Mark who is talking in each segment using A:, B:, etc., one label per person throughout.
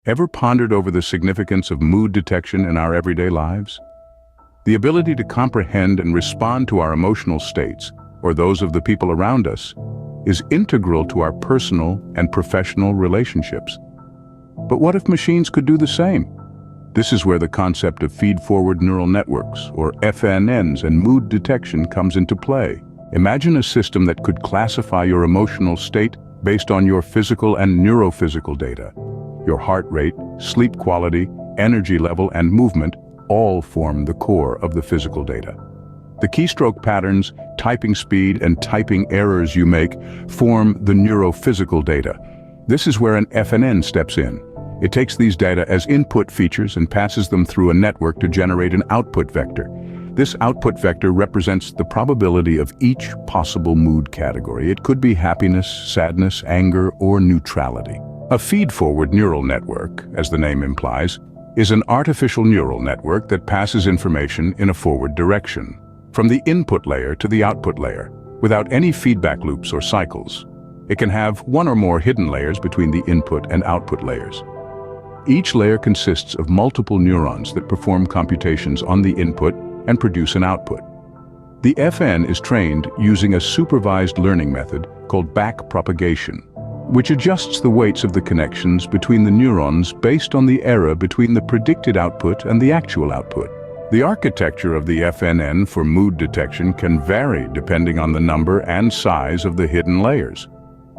A: Ever pondered over the significance of mood detection in our everyday lives? The ability to comprehend and respond to our emotional states, or those of the people around us, is integral to our personal and professional relationships. But what if machines could do the same? This is where the concept of feed-forward neural networks, or FNNs, and mood detection comes into play. Imagine a system that could classify your emotional state based on your physical and neurophysical data. Your heart rate, sleep quality, energy level, and movement all form the core of the physical data. The keystroke patterns, typing speed, and typing errors you make form the neurophysical data. This is where an FNN steps in. It takes these data as input features and passes them through a network to generate an output vector. This output vector represents the probability of each possible mood category. It could be happiness, sadness, anger, or neutrality. A feed-forward neural network, as the name implies, is an artificial neural network that passes information in a forward direction, from the input layer to the output layer, without any feedback loops or cycles. It can have one or more hidden layers between the input and output layers. Each layer consists of multiple neurons that perform computations on the input and produce an output. The FN is trained using a supervised learning method called backpropagation, which adjusts the weights of the connections between the neurons based on the error between the predicted output and the actual output. The architecture of the FNN for mood detection can vary depending on the number and size of the hidden layers.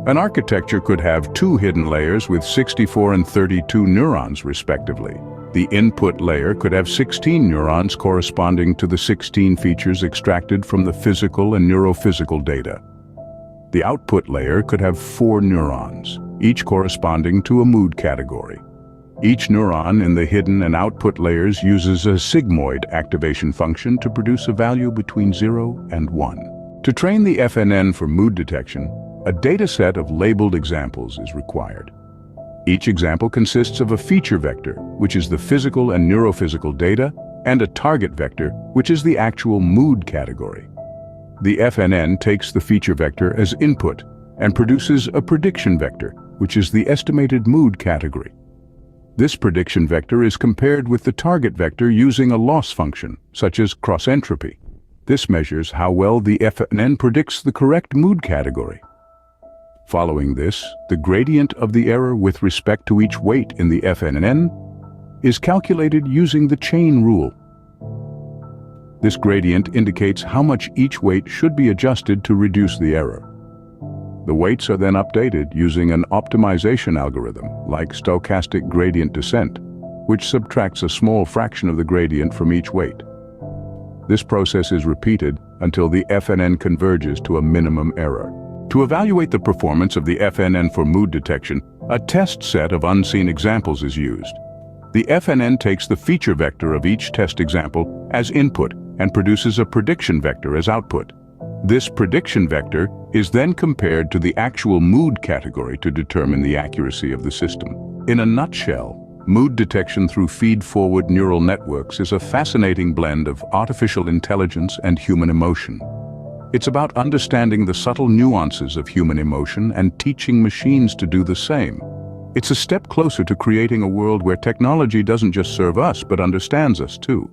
A: An architecture could have 2 hidden layers with 64 and 32 neurons respectively. The input layer could have 16 neurons corresponding to the 16 features extracted from the physical and neurophysical data. The output layer could have 4 neurons, each corresponding to a mood category. Each neuron in the hidden and output layers uses a sigmoid activation function to produce a value between 0 and 1. To train the FNN for mood detection, a dataset of labeled examples is required. Each example consists of a feature vector, which is the physical and neurophysical data, and a target vector, which is the actual mood category. The FNN takes the feature vector as input and produces a prediction vector, which is the estimated mood category. This prediction vector is compared with the target vector using a loss function, such as cross-entropy. This measures how well the FNN predicts the correct mood category. Following this, the gradient of the error with respect to each weight in the FNN is calculated using the chain rule. This gradient indicates how much each weight should be adjusted to reduce the error. The weights are then updated using an optimization algorithm, like stochastic gradient descent, which subtracts a small fraction of the gradient from each weight. This process is repeated until the FNN converges to a minimum error. To evaluate the performance of the FNN for mood detection, a test set of unseen examples is used. The FNN takes the feature vector of each test example as input and produces a prediction vector as output. This prediction vector is then compared to the actual mood category to determine the accuracy of the system. In a nutshell, mood detection through feed-forward neural networks is a fascinating blend of artificial intelligence and human emotion. It's about understanding the subtle nuances of human emotion and teaching machines to do the same. It's a step closer to creating a world where technology doesn't just serve us, but understands us too.